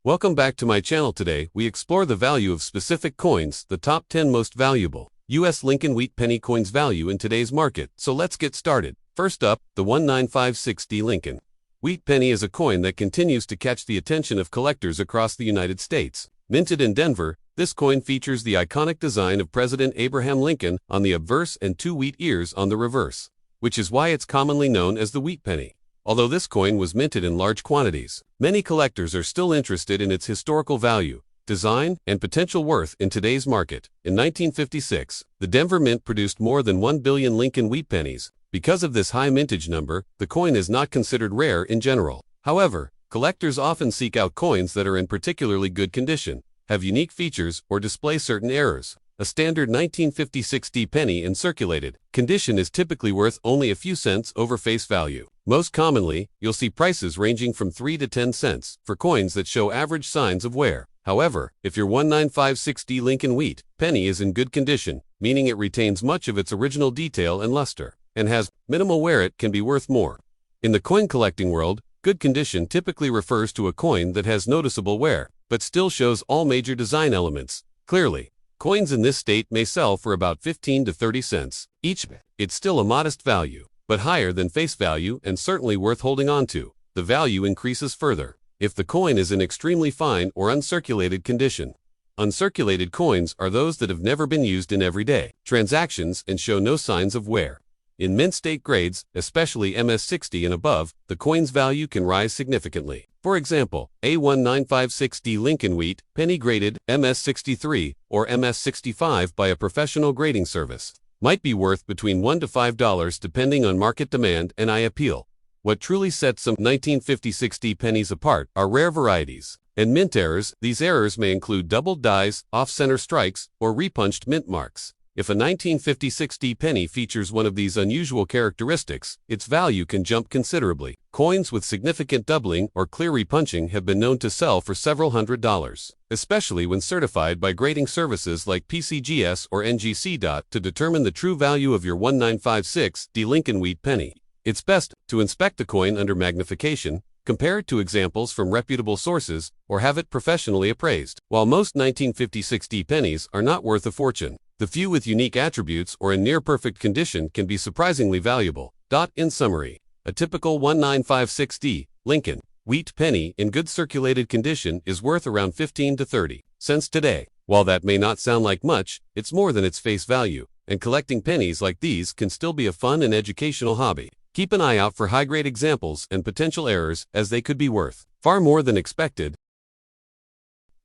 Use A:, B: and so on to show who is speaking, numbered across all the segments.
A: Welcome back to my channel. Today, we explore the value of specific coins, the top 10 most valuable U.S. Lincoln Wheat Penny coins value in today's market. So let's get started. First up, the 1956D Lincoln Wheat Penny is a coin that continues to catch the attention of collectors across the United States. Minted in Denver, this coin features the iconic design of President Abraham Lincoln on the obverse and two wheat ears on the reverse, which is why it's commonly known as the Wheat Penny. Although this coin was minted in large quantities, many collectors are still interested in its historical value, design, and potential worth in today's market. In 1956, the Denver Mint produced more than 1 billion Lincoln Wheat Pennies. Because of this high mintage number, the coin is not considered rare in general. However, collectors often seek out coins that are in particularly good condition, have unique features, or display certain errors. A standard 1956D penny in circulated condition is typically worth only a few cents over face value. Most commonly, you'll see prices ranging from 3 to 10 cents for coins that show average signs of wear. However, if your 1956D Lincoln Wheat Penny is in good condition, meaning it retains much of its original detail and luster, and has minimal wear, it can be worth more. In the coin collecting world, good condition typically refers to a coin that has noticeable wear, but still shows all major design elements clearly. Coins in this state may sell for about 15 to 30 cents each. It's still a modest value, but higher than face value and certainly worth holding on to. The value increases further if the coin is in extremely fine or uncirculated condition. Uncirculated coins are those that have never been used in everyday transactions and show no signs of wear. In mint state grades, especially MS60 and above, the coin's value can rise significantly. For example, a 1956D Lincoln Wheat Penny graded MS63 or MS65 by a professional grading service might be worth between $1 to $5 depending on market demand and eye appeal. What truly sets some 1956D pennies apart are rare varieties and mint errors. These errors may include doubled dies, off-center strikes, or repunched mint marks. If a 1956D penny features one of these unusual characteristics, its value can jump considerably. Coins with significant doubling or clear repunching have been known to sell for several $100s, especially when certified by grading services like PCGS or NGC. To determine the true value of your 1956D Lincoln Wheat Penny, it's best to inspect the coin under magnification, compare it to examples from reputable sources, or have it professionally appraised. While most 1956D pennies are not worth a fortune, the few with unique attributes or in near-perfect condition can be surprisingly valuable. In summary, a typical 1956D Lincoln Wheat Penny in good circulated condition is worth around 15 to 30 cents today. While that may not sound like much, it's more than its face value, and collecting pennies like these can still be a fun and educational hobby. Keep an eye out for high-grade examples and potential errors, as they could be worth far more than expected.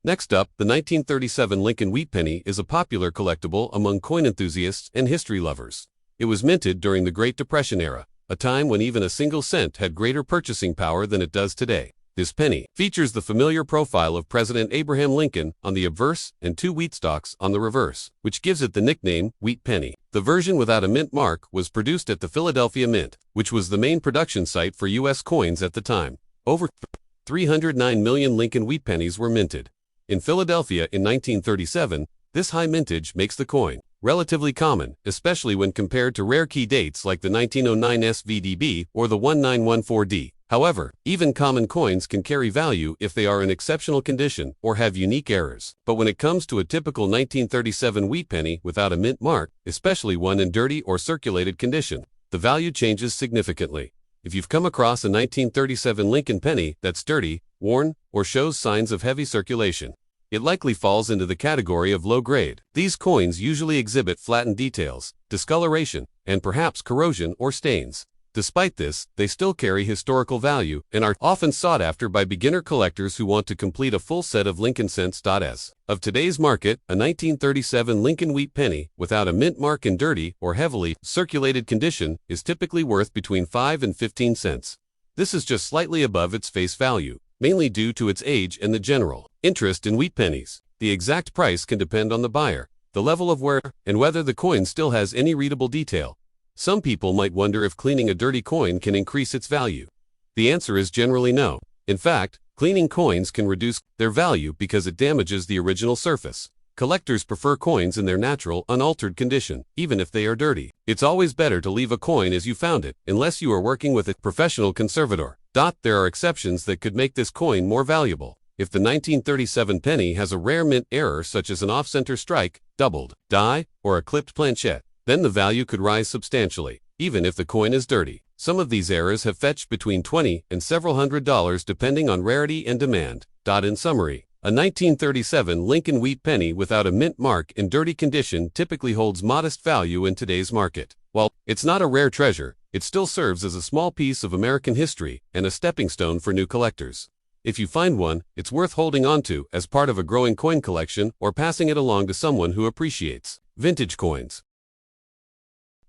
A: Next up, the 1937 Lincoln Wheat Penny is a popular collectible among coin enthusiasts and history lovers. It was minted during the Great Depression era, a time when even a single cent had greater purchasing power than it does today. This penny features the familiar profile of President Abraham Lincoln on the obverse and two wheat stalks on the reverse, which gives it the nickname Wheat Penny. The version without a mint mark was produced at the Philadelphia Mint, which was the main production site for U.S. coins at the time. Over 309 million Lincoln Wheat Pennies were minted in Philadelphia in 1937. This high mintage makes the coin relatively common, especially when compared to rare key dates like the 1909 SVDB or the 1914D. However, even common coins can carry value if they are in exceptional condition or have unique errors. But when it comes to a typical 1937 wheat penny without a mint mark, especially one in dirty or circulated condition, the value changes significantly. If you've come across a 1937 Lincoln penny that's dirty, worn, or shows signs of heavy circulation, it likely falls into the category of low grade. These coins usually exhibit flattened details, discoloration, and perhaps corrosion or stains. Despite this, they still carry historical value and are often sought after by beginner collectors who want to complete a full set of Lincoln cents. As of today's market, a 1937 Lincoln Wheat Penny without a mint mark in dirty or heavily circulated condition is typically worth between 5 and 15 cents. This is just slightly above its face value, mainly due to its age and the general interest in wheat pennies. The exact price can depend on the buyer, the level of wear, and whether the coin still has any readable detail. Some people might wonder if cleaning a dirty coin can increase its value. The answer is generally no. In fact, cleaning coins can reduce their value because it damages the original surface. Collectors prefer coins in their natural, unaltered condition, even if they are dirty. It's always better to leave a coin as you found it, unless you are working with a professional conservator. There are exceptions that could make this coin more valuable. If the 1937 penny has a rare mint error such as an off-center strike, doubled die, or a clipped planchette, then the value could rise substantially, even if the coin is dirty. Some of these errors have fetched between $20 and several $100 depending on rarity and demand. In summary, a 1937 Lincoln wheat penny without a mint mark in dirty condition typically holds modest value in today's market. While it's not a rare treasure, it still serves as a small piece of American history and a stepping stone for new collectors. If you find one, it's worth holding onto as part of a growing coin collection or passing it along to someone who appreciates vintage coins.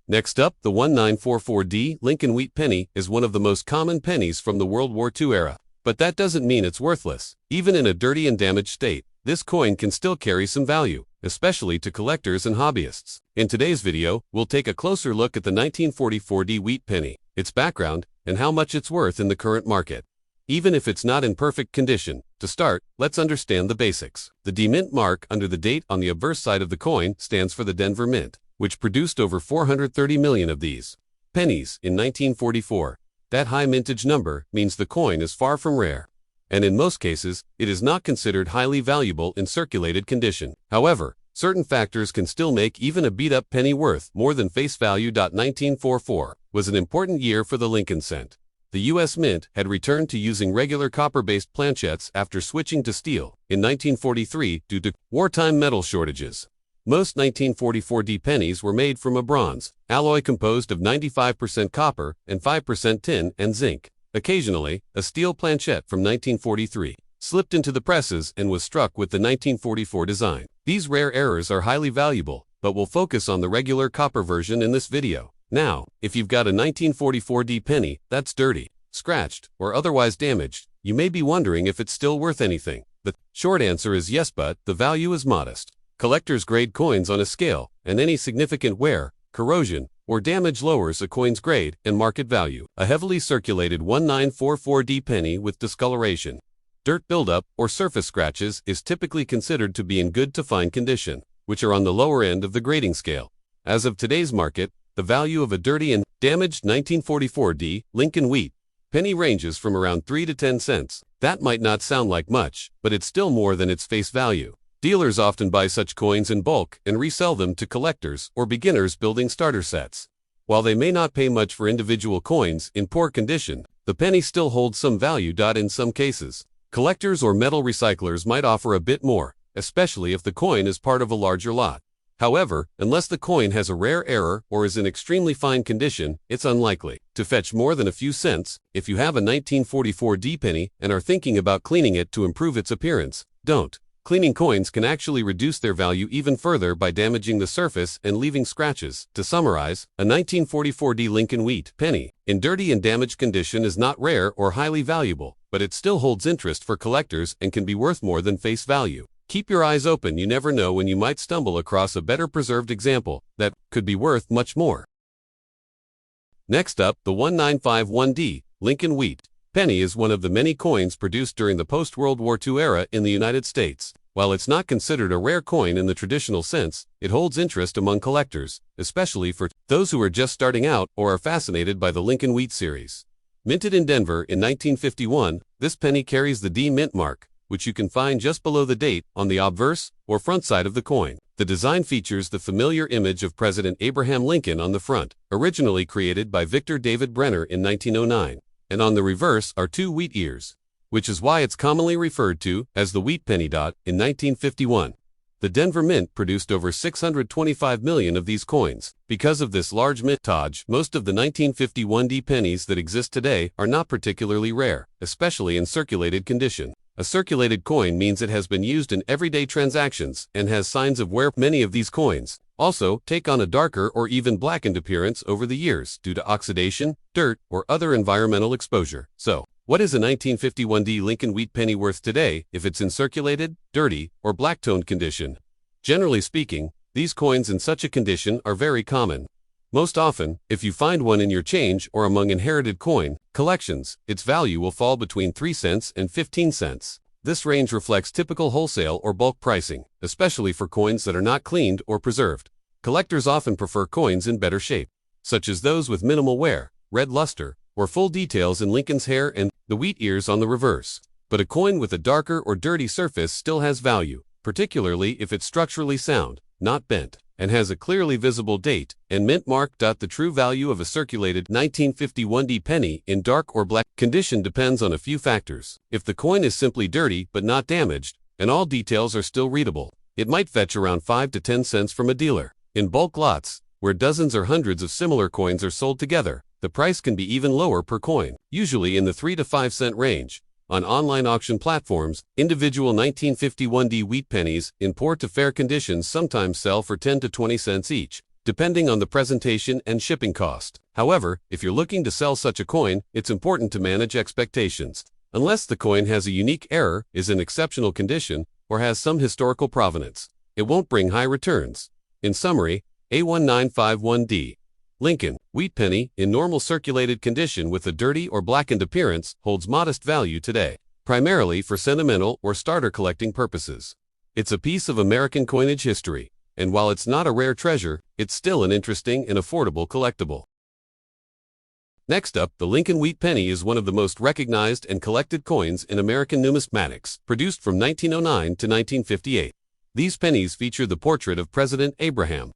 A: Next up, the 1944D Lincoln wheat penny is one of the most common pennies from the World War II era. But that doesn't mean it's worthless. Even in a dirty and damaged state, this coin can still carry some value, especially to collectors and hobbyists. In today's video, we'll take a closer look at the 1944D wheat penny, its background, and how much it's worth in the current market. Even if it's not in perfect condition, to start, let's understand the basics. The D Mint mark under the date on the obverse side of the coin stands for the Denver Mint, which produced over 430 million of these pennies in 1944. That high mintage number means the coin is far from rare, and in most cases, it is not considered highly valuable in circulated condition. However, certain factors can still make even a beat-up penny worth more than face value. 1944 was an important year for the Lincoln cent. The U.S. Mint had returned to using regular copper-based planchettes after switching to steel in 1943 due to wartime metal shortages. Most 1944D pennies were made from a bronze alloy composed of 95% copper and 5% tin and zinc. Occasionally, a steel planchette from 1943 slipped into the presses and was struck with the 1944 design. These rare errors are highly valuable, but we'll focus on the regular copper version in this video. Now, if you've got a 1944D penny that's dirty, scratched, or otherwise damaged, you may be wondering if it's still worth anything. The short answer is yes, but the value is modest. Collectors grade coins on a scale, and any significant wear, corrosion, or damage lowers a coin's grade and market value. A heavily circulated 1944D penny with discoloration, dirt buildup, or surface scratches is typically considered to be in good to fine condition, which are on the lower end of the grading scale. As of today's market, the value of a dirty and damaged 1944D Lincoln wheat penny ranges from around 3 to 10 cents. That might not sound like much, but it's still more than its face value. Dealers often buy such coins in bulk and resell them to collectors or beginners building starter sets. While they may not pay much for individual coins in poor condition, the penny still holds some value. In some cases, collectors or metal recyclers might offer a bit more, especially if the coin is part of a larger lot. However, unless the coin has a rare error or is in extremely fine condition, it's unlikely to fetch more than a few cents. If you have a 1944D penny and are thinking about cleaning it to improve its appearance, don't. Cleaning coins can actually reduce their value even further by damaging the surface and leaving scratches. To summarize, a 1944D Lincoln wheat penny in dirty and damaged condition is not rare or highly valuable, but it still holds interest for collectors and can be worth more than face value. Keep your eyes open. You never know when you might stumble across a better preserved example that could be worth much more. Next up, the 1951D Lincoln wheat penny is one of the many coins produced during the post-World War II era in the United States. While it's not considered a rare coin in the traditional sense, it holds interest among collectors, especially for those who are just starting out or are fascinated by the Lincoln wheat series. Minted in Denver in 1951, this penny carries the D Mint mark, which you can find just below the date on the obverse or front side of the coin. The design features the familiar image of President Abraham Lincoln on the front, originally created by Victor David Brenner in 1909. And on the reverse are two wheat ears, which is why it's commonly referred to as the wheat penny. In 1951, the Denver Mint produced over 625 million of these coins. Because of this large mintage, most of the 1951D pennies that exist today are not particularly rare, especially in circulated condition. A circulated coin means it has been used in everyday transactions and has signs of wear. Many of these coins also take on a darker or even blackened appearance over the years due to oxidation, dirt, or other environmental exposure. So, what is a 1951D Lincoln wheat penny worth today if it's in circulated, dirty, or black-toned condition? Generally speaking, these coins in such a condition are very common. Most often, if you find one in your change or among inherited coin collections, its value will fall between 3 cents and 15 cents. This range reflects typical wholesale or bulk pricing, especially for coins that are not cleaned or preserved. Collectors often prefer coins in better shape, such as those with minimal wear, red luster, or full details in Lincoln's hair and the wheat ears on the reverse. But a coin with a darker or dirty surface still has value, particularly if it's structurally sound, not bent, and has a clearly visible date and mint mark. The true value of a circulated 1951D penny in dark or black condition depends on a few factors. If the coin is simply dirty but not damaged, and all details are still readable, it might fetch around 5 to 10 cents from a dealer. In bulk lots, where dozens or hundreds of similar coins are sold together, the price can be even lower per coin, usually in the 3 to 5 cent range. On online auction platforms, individual 1951D wheat pennies in poor to fair conditions sometimes sell for 10 to 20 cents each, depending on the presentation and shipping cost. However, if you're looking to sell such a coin, it's important to manage expectations. Unless the coin has a unique error, is in exceptional condition, or has some historical provenance, it won't bring high returns. In summary, A1951D Lincoln wheat penny in normal circulated condition with a dirty or blackened appearance holds modest value today, primarily for sentimental or starter collecting purposes. It's a piece of American coinage history, and while it's not a rare treasure, it's still an interesting and affordable collectible. Next up, the Lincoln wheat penny is one of the most recognized and collected coins in American numismatics, produced from 1909 to 1958. These pennies feature the portrait of President Abraham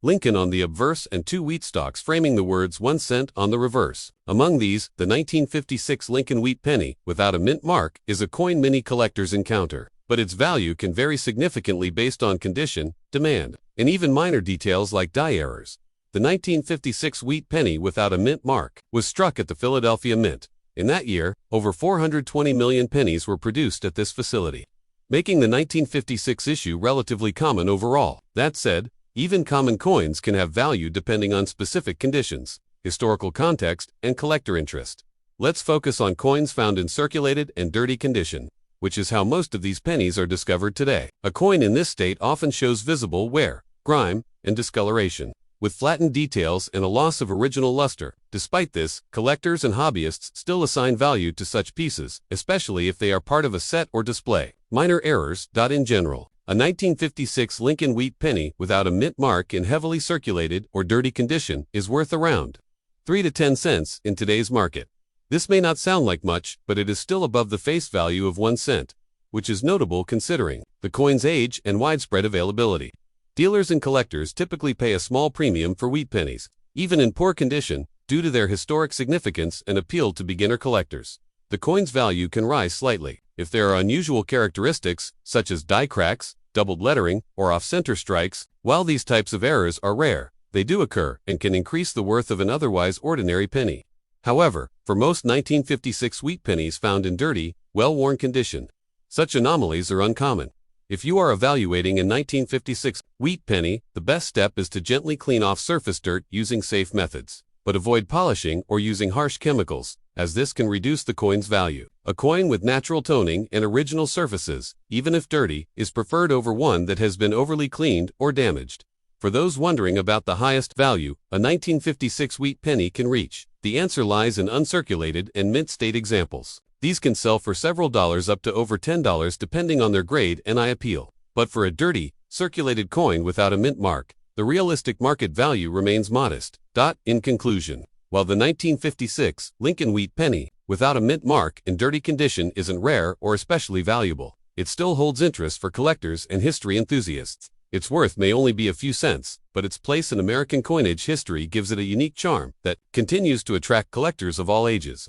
A: Lincoln on the obverse and 2 wheat stalks framing the words 1 cent on the reverse. Among these, the 1956 Lincoln wheat penny, without a mint mark, is a coin many collectors encounter, but its value can vary significantly based on condition, demand, and even minor details like die errors. The 1956 wheat penny without a mint mark was struck at the Philadelphia Mint. In that year, over 420 million pennies were produced at this facility, making the 1956 issue relatively common overall. That said, even common coins can have value depending on specific conditions, historical context, and collector interest. Let's focus on coins found in circulated and dirty condition, which is how most of these pennies are discovered today. A coin in this state often shows visible wear, grime, and discoloration, with flattened details and a loss of original luster. Despite this, collectors and hobbyists still assign value to such pieces, especially if they are part of a set or display. Minor errors. In general, a 1956 Lincoln wheat penny without a mint mark in heavily circulated or dirty condition is worth around 3 to 10 cents in today's market. This may not sound like much, but it is still above the face value of 1 cent, which is notable considering the coin's age and widespread availability. Dealers and collectors typically pay a small premium for wheat pennies, even in poor condition, due to their historic significance and appeal to beginner collectors. The coin's value can rise slightly if there are unusual characteristics, such as die cracks, doubled lettering, or off-center strikes. While these types of errors are rare, they do occur and can increase the worth of an otherwise ordinary penny. However, for most 1956 wheat pennies found in dirty, well-worn condition, such anomalies are uncommon. If you are evaluating a 1956 wheat penny, the best step is to gently clean off surface dirt using safe methods, but avoid polishing or using harsh chemicals, as this can reduce the coin's value. A coin with natural toning and original surfaces, even if dirty, is preferred over one that has been overly cleaned or damaged. For those wondering about the highest value a 1956 wheat penny can reach, the answer lies in uncirculated and mint state examples. These can sell for several dollars up to over $10 depending on their grade and eye appeal. But for a dirty, circulated coin without a mint mark, the realistic market value remains modest. In conclusion, while the 1956 Lincoln wheat penny without a mint mark in dirty condition isn't rare or especially valuable, it still holds interest for collectors and history enthusiasts. Its worth may only be a few cents, but its place in American coinage history gives it a unique charm that continues to attract collectors of all ages.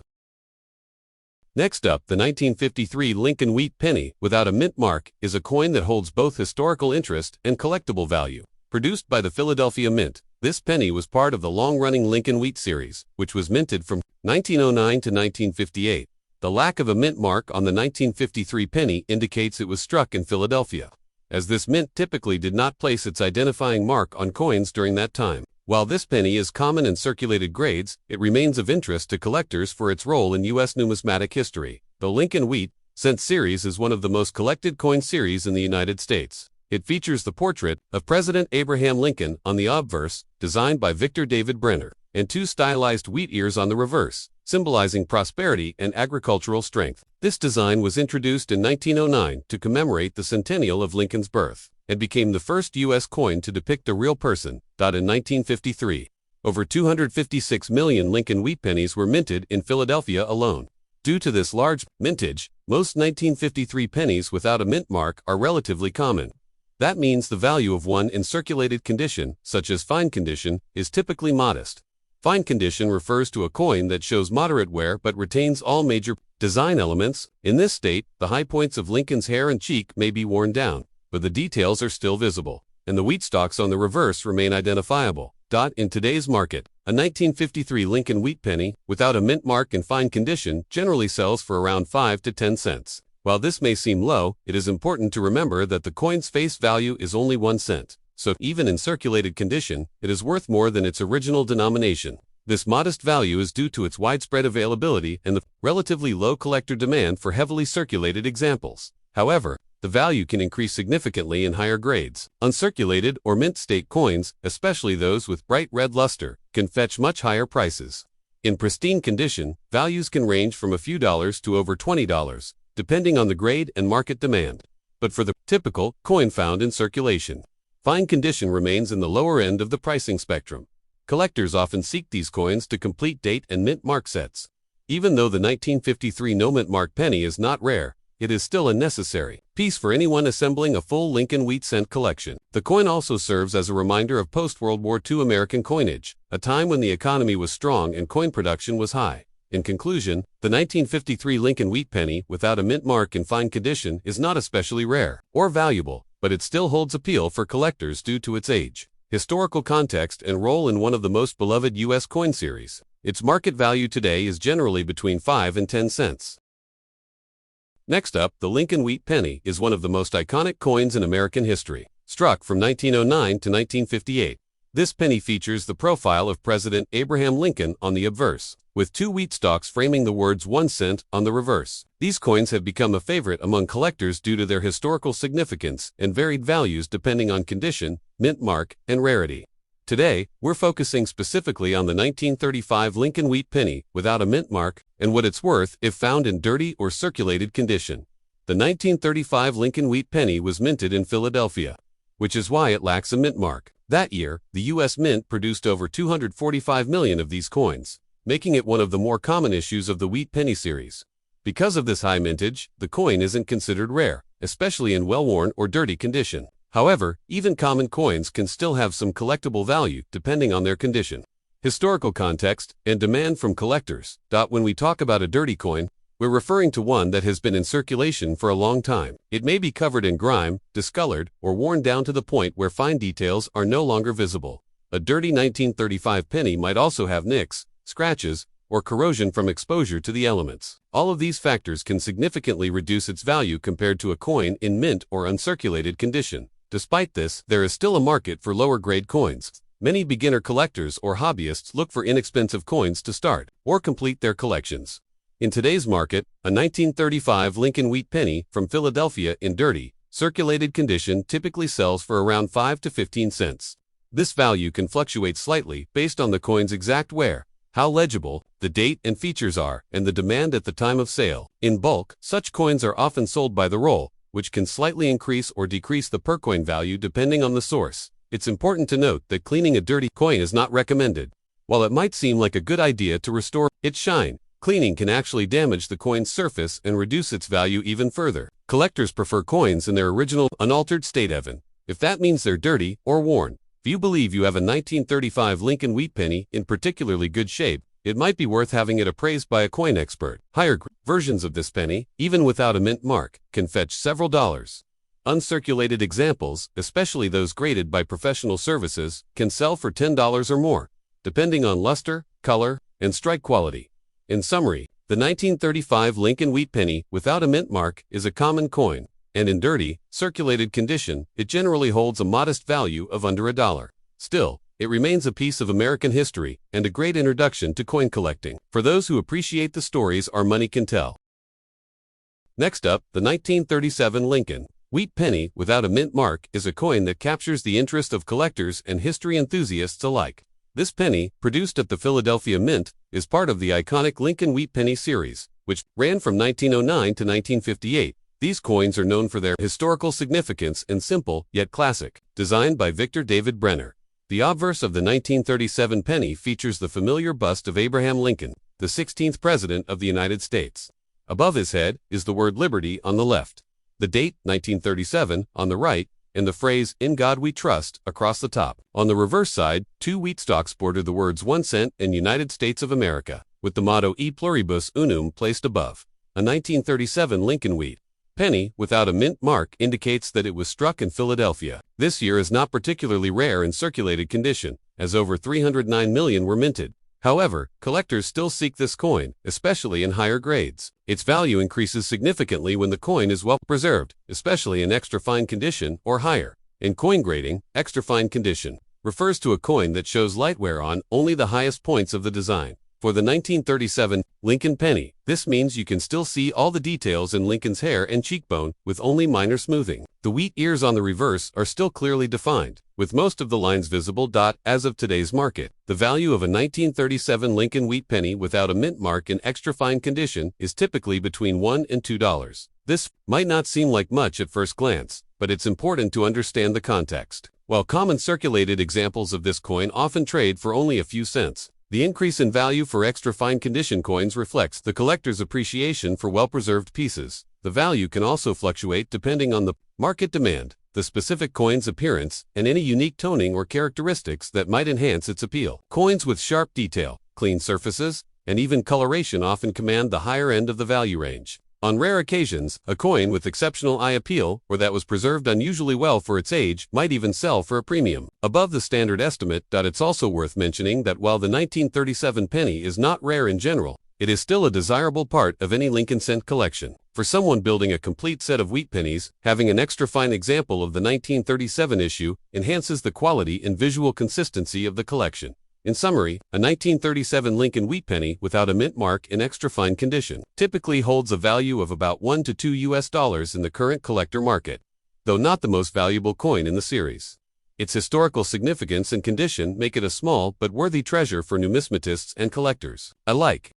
A: Next up, the 1953 Lincoln wheat penny without a mint mark is a coin that holds both historical interest and collectible value. Produced by the Philadelphia Mint, this penny was part of the long-running Lincoln wheat series, which was minted from 1909 to 1958. The lack of a mint mark on the 1953 penny indicates it was struck in Philadelphia, as this mint typically did not place its identifying mark on coins during that time. While this penny is common in circulated grades, it remains of interest to collectors for its role in U.S. numismatic history. The Lincoln Wheat Cent series is one of the most collected coin series in the United States. It features the portrait of President Abraham Lincoln on the obverse, designed by Victor David Brenner, and 2 stylized wheat ears on the reverse, symbolizing prosperity and agricultural strength. This design was introduced in 1909 to commemorate the centennial of Lincoln's birth, and became the first U.S. coin to depict a real person. In 1953, over 256 million Lincoln wheat pennies were minted in Philadelphia alone. Due to this large mintage, most 1953 pennies without a mint mark are relatively common. That means the value of one in circulated condition, such as fine condition, is typically modest. Fine condition refers to a coin that shows moderate wear but retains all major design elements. In this state, the high points of Lincoln's hair and cheek may be worn down, but the details are still visible, and the wheat stalks on the reverse remain identifiable. In today's market, a 1953 Lincoln wheat penny, without a mint mark in fine condition, generally sells for around 5 to 10 cents. While this may seem low, it is important to remember that the coin's face value is only 1 cent, so even in circulated condition, it is worth more than its original denomination. This modest value is due to its widespread availability and the relatively low collector demand for heavily circulated examples. However, the value can increase significantly in higher grades. Uncirculated or mint state coins, especially those with bright red luster, can fetch much higher prices. In pristine condition, values can range from a few dollars to over $20, depending on the grade and market demand. But for the typical coin found in circulation, fine condition remains in the lower end of the pricing spectrum. Collectors often seek these coins to complete date and mint mark sets. Even though the 1953 no mint mark penny is not rare, it is still a necessary piece for anyone assembling a full Lincoln wheat cent collection. The coin also serves as a reminder of post-World War II American coinage, a time when the economy was strong and coin production was high. In conclusion, the 1953 Lincoln wheat penny without a mint mark in fine condition is not especially rare or valuable, but it still holds appeal for collectors due to its age, historical context, and role in one of the most beloved U.S. coin series. Its market value today is generally between 5 and 10 cents. Next up, the Lincoln wheat penny is one of the most iconic coins in American history. Struck from 1909 to 1958, this penny features the profile of President Abraham Lincoln on the obverse, with 2 wheat stalks framing the words 1 cent on the reverse. These coins have become a favorite among collectors due to their historical significance and varied values depending on condition, mint mark, and rarity. Today, we're focusing specifically on the 1935 Lincoln wheat penny without a mint mark and what it's worth if found in dirty or circulated condition. The 1935 Lincoln wheat penny was minted in Philadelphia, which is why it lacks a mint mark. That year, the U.S. Mint produced over 245 million of these coins, making it one of the more common issues of the wheat penny series. Because of this high mintage, the coin isn't considered rare, especially in well-worn or dirty condition. However, even common coins can still have some collectible value depending on their condition, historical context, and demand from collectors. When we talk about a dirty coin, we're referring to one that has been in circulation for a long time. It may be covered in grime, discolored, or worn down to the point where fine details are no longer visible. A dirty 1935 penny might also have nicks, scratches, or corrosion from exposure to the elements. All of these factors can significantly reduce its value compared to a coin in mint or uncirculated condition. Despite this, there is still a market for lower-grade coins. Many beginner collectors or hobbyists look for inexpensive coins to start or complete their collections. In today's market, a 1935 Lincoln wheat penny from Philadelphia in dirty, circulated condition typically sells for around 5 to 15 cents. This value can fluctuate slightly based on the coin's exact wear, how legible the date and features are, and the demand at the time of sale. In bulk, such coins are often sold by the roll, which can slightly increase or decrease the per coin value depending on the source. It's important to note that cleaning a dirty coin is not recommended. While it might seem like a good idea to restore its shine, cleaning can actually damage the coin's surface and reduce its value even further. Collectors prefer coins in their original, unaltered state even if that means they're dirty or worn. If you believe you have a 1935 Lincoln wheat penny in particularly good shape, it might be worth having it appraised by a coin expert. Higher versions of this penny, even without a mint mark, can fetch several dollars. Uncirculated examples, especially those graded by professional services, can sell for $10 or more, depending on luster, color, and strike quality. In summary, the 1935 Lincoln wheat penny without a mint mark is a common coin, and in dirty, circulated condition, it generally holds a modest value of under $1. Still, it remains a piece of American history and a great introduction to coin collecting for those who appreciate the stories our money can tell. Next up, the 1937 Lincoln wheat penny without a mint mark is a coin that captures the interest of collectors and history enthusiasts alike. This penny, produced at the Philadelphia Mint, is part of the iconic Lincoln wheat penny series, which ran from 1909 to 1958. These coins are known for their historical significance and simple, yet classic, designed by Victor David Brenner. The obverse of the 1937 penny features the familiar bust of Abraham Lincoln. the 16th President of the United States. Above his head is the word Liberty on the left, the date 1937 on the right, and the phrase "In God We Trust" across the top. On the reverse side, two wheat stalks border the words 1 cent and United States of America, with the motto E pluribus unum placed above. A 1937 Lincoln wheat penny without a mint mark indicates that it was struck in Philadelphia. This year is not particularly rare in circulated condition, as over 309 million were minted. However, collectors still seek this coin, especially in higher grades. Its value increases significantly when the coin is well preserved, especially in extra fine condition or higher. In coin grading, extra fine condition refers to a coin that shows light wear on only the highest points of the design. For the 1937 Lincoln penny, this means you can still see all the details in Lincoln's hair and cheekbone with only minor smoothing. The wheat ears on the reverse are still clearly defined, with most of the lines visible. As of today's market, the value of a 1937 Lincoln wheat penny without a mint mark in extra fine condition is typically between $1 and $2. This might not seem like much at first glance, but it's important to understand the context. While common circulated examples of this coin often trade for only a few cents, the increase in value for extra fine condition coins reflects the collector's appreciation for well-preserved pieces. The value can also fluctuate depending on the market demand, the specific coin's appearance, and any unique toning or characteristics that might enhance its appeal. Coins with sharp detail, clean surfaces, and even coloration often command the higher end of the value range. On rare occasions, a coin with exceptional eye appeal or that was preserved unusually well for its age might even sell for a premium above the standard estimate. It's also worth mentioning that while the 1937 penny is not rare in general, it is still a desirable part of any Lincoln cent collection. For someone building a complete set of wheat pennies, having an extra fine example of the 1937 issue enhances the quality and visual consistency of the collection. In summary, a 1937 Lincoln wheat penny without a mint mark in extra fine condition typically holds a value of about $1 to $2 in the current collector market, though not the most valuable coin in the series. Its historical significance and condition make it a small but worthy treasure for numismatists and collectors alike.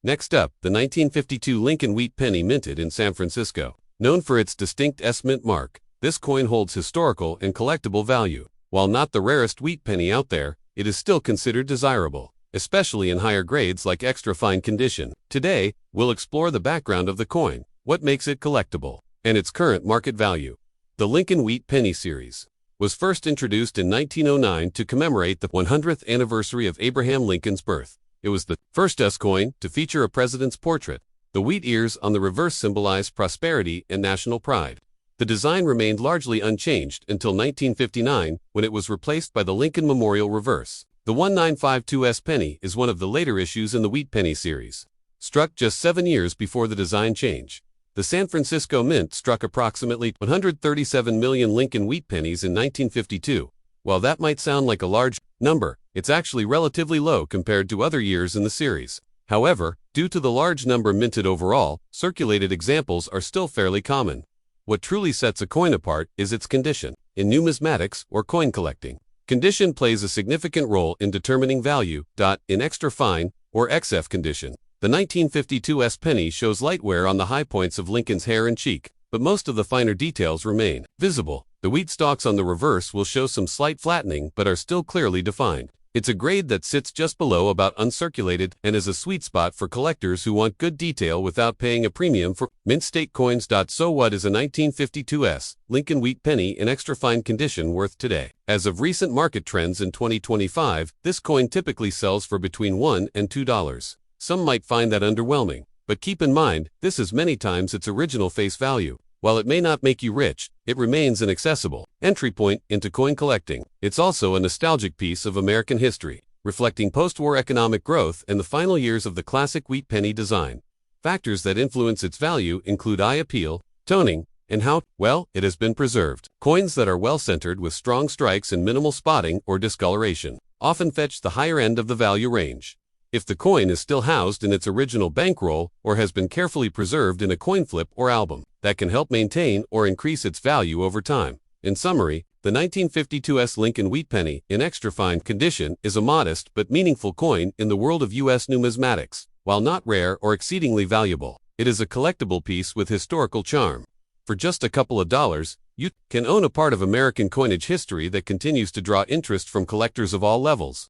A: Next up, the 1952 Lincoln wheat penny minted in San Francisco. Known for its distinct S-mint mark, this coin holds historical and collectible value. While not the rarest wheat penny out there, it is still considered desirable, especially in higher grades like extra fine condition. Today, we'll explore the background of the coin, what makes it collectible, and its current market value. The Lincoln Wheat Penny series was first introduced in 1909 to commemorate the 100th anniversary of Abraham Lincoln's birth. It was the first S-coin to feature a president's portrait. The wheat ears on the reverse symbolize prosperity and national pride. The design remained largely unchanged until 1959, when it was replaced by the Lincoln Memorial reverse. The 1952 penny is one of the later issues in the Wheat Penny series, struck just 7 years before the design change. The San Francisco Mint struck approximately 137 million Lincoln wheat pennies in 1952. While that might sound like a large number, it's actually relatively low compared to other years in the series. However, due to the large number minted overall, circulated examples are still fairly common. What truly sets a coin apart is its condition. In numismatics or coin collecting, condition plays a significant role in determining value. In extra fine or XF condition, the 1952 penny shows light wear on the high points of Lincoln's hair and cheek, but most of the finer details remain visible. The wheat stalks on the reverse will show some slight flattening but are still clearly defined. It's a grade that sits just below about uncirculated and is a sweet spot for collectors who want good detail without paying a premium for mint state coins. So what is a 1952 Lincoln wheat penny in extra fine condition worth today? As of recent market trends in 2025, this coin typically sells for between $1 and $2. Some might find that underwhelming, but keep in mind, this is many times its original face value. While it may not make you rich, it remains an accessible entry point into coin collecting. It's also a nostalgic piece of American history, reflecting post-war economic growth and the final years of the classic wheat penny design. Factors that influence its value include eye appeal, toning, and how well it has been preserved. Coins that are well-centered with strong strikes and minimal spotting or discoloration often fetch the higher end of the value range. If the coin is still housed in its original bankroll or has been carefully preserved in a coin flip or album, that can help maintain or increase its value over time. In summary, the 1952 Lincoln wheat penny in extra fine condition is a modest but meaningful coin in the world of U.S. numismatics. While not rare or exceedingly valuable, it is a collectible piece with historical charm. For just a couple of dollars, you can own a part of American coinage history that continues to draw interest from collectors of all levels.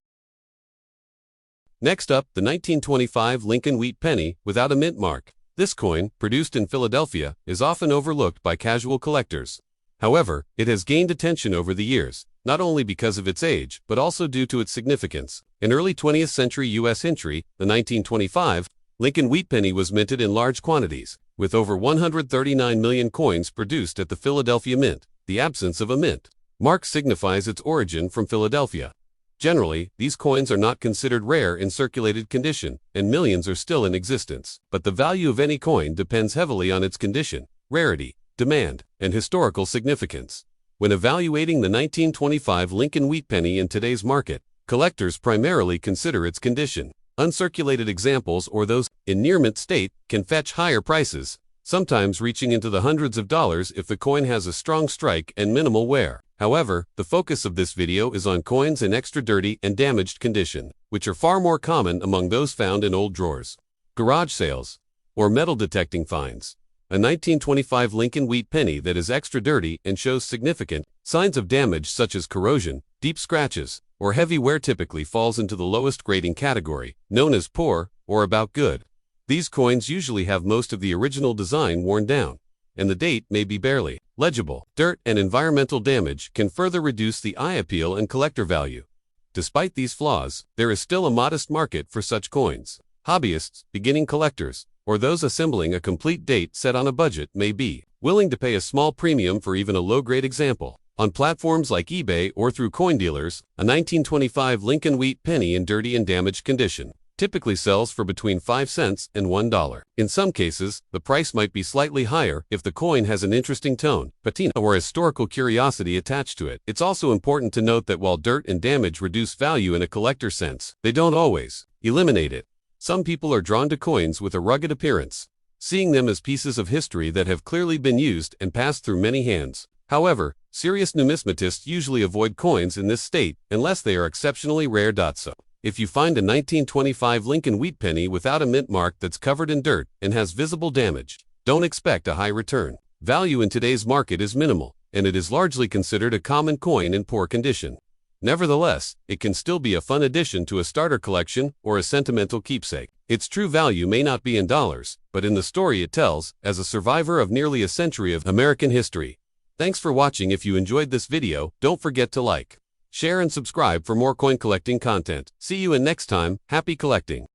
A: Next up, the 1925 Lincoln Wheat Penny without a mint mark. This coin, produced in Philadelphia, is often overlooked by casual collectors. However, it has gained attention over the years, not only because of its age, but also due to its significance. In early 20th century U.S. history, the 1925 Lincoln Wheat Penny was minted in large quantities, with over 139 million coins produced at the Philadelphia Mint. The absence of a mint mark signifies its origin from Philadelphia. Generally, these coins are not considered rare in circulated condition, and millions are still in existence. But the value of any coin depends heavily on its condition, rarity, demand, and historical significance. When evaluating the 1925 Lincoln Wheat Penny in today's market, collectors primarily consider its condition. Uncirculated examples or those in near-mint state can fetch higher prices, sometimes reaching into the hundreds of dollars if the coin has a strong strike and minimal wear. However, the focus of this video is on coins in extra dirty and damaged condition, which are far more common among those found in old drawers, garage sales, or metal detecting finds. A 1925 Lincoln Wheat Penny that is extra dirty and shows significant signs of damage such as corrosion, deep scratches, or heavy wear typically falls into the lowest grading category, known as poor or about good. These coins usually have most of the original design worn down, and the date may be barely legible. Dirt and environmental damage can further reduce the eye appeal and collector value. Despite these flaws, there is still a modest market for such coins. Hobbyists, beginning collectors, or those assembling a complete date set on a budget may be willing to pay a small premium for even a low-grade example. On platforms like eBay or through coin dealers, a 1925 Lincoln Wheat Penny in dirty and damaged condition typically sells for between 5 cents and $1. In some cases, the price might be slightly higher if the coin has an interesting tone, patina, or historical curiosity attached to it. It's also important to note that while dirt and damage reduce value in a collector sense, they don't always eliminate it. Some people are drawn to coins with a rugged appearance, seeing them as pieces of history that have clearly been used and passed through many hands. However, serious numismatists usually avoid coins in this state unless they are exceptionally rare. So, if you find a 1925 Lincoln Wheat Penny without a mint mark that's covered in dirt and has visible damage, don't expect a high return. Value in today's market is minimal, and it is largely considered a common coin in poor condition. Nevertheless, it can still be a fun addition to a starter collection or a sentimental keepsake. Its true value may not be in dollars, but in the story it tells, as a survivor of nearly a century of American history. Thanks for watching. If you enjoyed this video, don't forget to like, share and subscribe for more coin collecting content. See you in next time. Happy collecting!